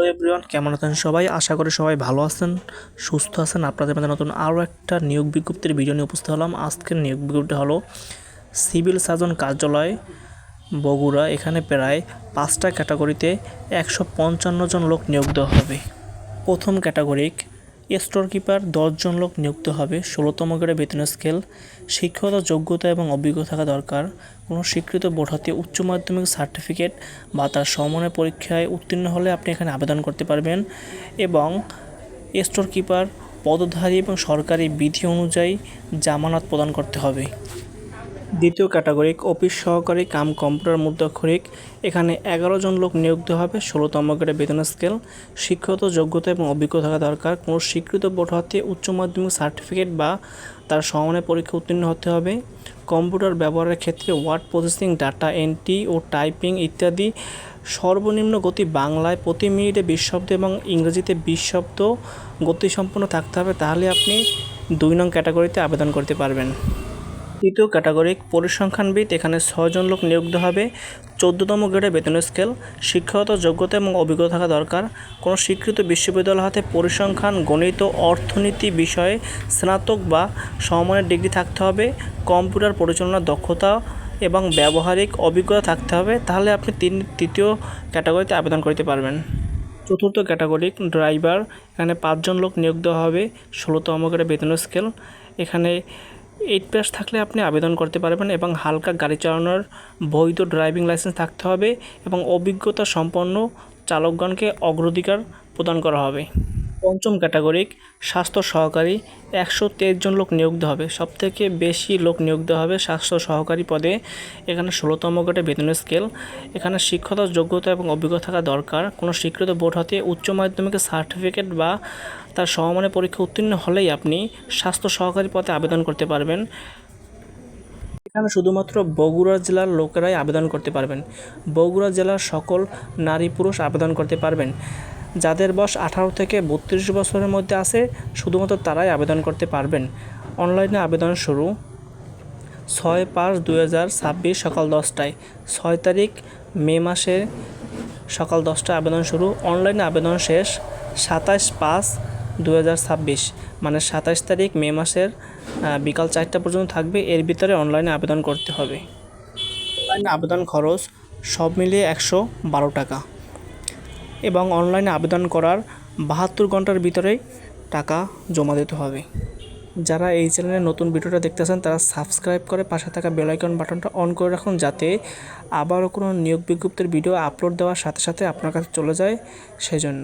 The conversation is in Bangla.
হ্যালো এভরিওয়ান, কেমন আছেন সবাই? আশা করি সবাই ভালো আছেন, সুস্থ আছেন। আপনাদের মধ্যে নতুন আরও একটা নিয়োগ বিজ্ঞপ্তির ভিডিও নিয়ে উপস্থিত হলাম। আজকের নিয়োগ বিজ্ঞপ্তি হলো সিভিল সার্জন কার্যালয় বগুড়া। এখানে প্রায় 5টা ক্যাটাগরিতে 155 জন লোক নিয়োগ দেওয়া হবে। প্রথম ক্যাটাগরিক স্টোর কিপার 10 জন লোক নিযুক্ত হবে। 16তম গ্রেডের বেতন স্কেল। শিক্ষাগত যোগ্যতা এবং অভিজ্ঞতা থাকা দরকার। কোনো স্বীকৃত বোর্ড হতে উচ্চ মাধ্যমিক সার্টিফিকেট বা তার সমমানের পরীক্ষায় উত্তীর্ণ হলে আপনি এখানে আবেদন করতে পারবেন। এবং স্টোর কিপার পদধারী এবং সরকারি বিধি অনুযায়ী জামানত প্রদান করতে হবে। দ্বিতীয় ক্যাটাগরিক অফিস সহকারী কাম কম্পিউটার মুদ্রাক্ষরিক। এখানে 11 জন লোক নিয়োগ দেওয়া হবে। 16তম গ্রেডের বেতন স্কেল। শিক্ষাগত যোগ্যতা এবং অভিজ্ঞতা থাকা দরকার। কোনো স্বীকৃত বোর্ড হতে উচ্চ মাধ্যমিক সার্টিফিকেট বা তার সমমানের পরীক্ষা উত্তীর্ণ হতে হবে। কম্পিউটার ব্যবহারের ক্ষেত্রে ওয়ার্ড প্রসেসিং, ডাটা এন্ট্রি ও টাইপিং ইত্যাদি। সর্বনিম্ন গতি বাংলায় প্রতি মিনিটে 20 শব্দ এবং ইংরেজিতে 20 শব্দ গতিসম্পন্ন থাকতে হবে, তাহলে আপনি 2 নং ক্যাটাগরিতে আবেদন করতে পারবেন। তৃতীয় ক্যাটাগরিক পরিসংখ্যানবিদ। এখানে 6 জন লোক নিয়োগ দেওয়া হবে। 14তম গ্রেডের বেতন স্কেল। শিক্ষাগত যোগ্যতা এবং অভিজ্ঞতা থাকা দরকার। কোনো স্বীকৃত বিশ্ববিদ্যালয় হাতে পরিসংখ্যান, গণিত, অর্থনীতি বিষয়ে স্নাতক বা সমমানের ডিগ্রি থাকতে হবে। কম্পিউটার পরিচালনার দক্ষতা এবং ব্যবহারিক অভিজ্ঞতা থাকতে হবে, তাহলে আপনি তৃতীয় ক্যাটাগরিতে আবেদন করতে পারবেন। চতুর্থ ক্যাটাগরিক ড্রাইভার। এখানে 5 জন লোক নিয়োগ দেওয়া হবে। 16তম গ্রেডের বেতন স্কেল। এখানে 8 পাস থাকলে আপনি আবেদন করতে পারবেন এবং হালকা গাড়ি চালানোর বৈধ ড্রাইভিং লাইসেন্স থাকতে হবে এবং অভিজ্ঞতা সম্পন্ন চালকগণকে অগ্রাধিকার প্রদান করা হবে। পঞ্চম ক্যাটাগরিক স্বাস্থ্য সহকারী। 123 জন লোক নিয়োগ দেওয়া হবে। সবথেকে বেশি লোক নিয়োগ দেওয়া হবে স্বাস্থ্য সহকারী পদে। এখানে 16তম গ্রেডের বেতন স্কেল। এখানে শিক্ষাগত যোগ্যতা এবং অভিজ্ঞতা থাকা দরকার। কোনো স্বীকৃত বোর্ড হতে উচ্চ মাধ্যমিকের সার্টিফিকেট বা তার সমমানের পরীক্ষা উত্তীর্ণ হলেই আপনি স্বাস্থ্য সহকারী পদে আবেদন করতে পারবেন। এখানে শুধুমাত্র বগুড়া জেলার লোকেরাই আবেদন করতে পারবেন। বগুড়া জেলার সকল নারী পুরুষ আবেদন করতে পারবেন। যাদের বয়স 18 থেকে 32 বছরের মধ্যে আছে শুধুমাত্র তারাই আবেদন করতে পারবেন। অনলাইনে আবেদন শুরু 6/5/2026 সকাল 10টায়। 6 তারিখ মে মাসে সকাল 10টায় আবেদন শুরু। অনলাইনে আবেদন শেষ 27/5/2026, মানে 27 তারিখ মে মাসের বিকাল 4টা পর্যন্ত থাকবে। এর ভিতরে অনলাইনে আবেদন করতে হবে। অনলাইনে আবেদন খরচ সব মিলিয়ে 112 টাকা এবং অনলাইনে আবেদন করার 72 ঘন্টার ভিতরেই টাকা জমা দিতে হবে। যারা এই চ্যানেলে নতুন ভিডিওটা দেখতেছেন তারা সাবস্ক্রাইব করে পাশে থাকা বেল আইকন বাটনটা অন করে রাখুন, যাতে আবারও কোনো নিয়োগ বিজ্ঞপ্তির ভিডিও আপলোড দেওয়ার সাথে সাথে আপনার কাছে চলে যায়, সেজন্য।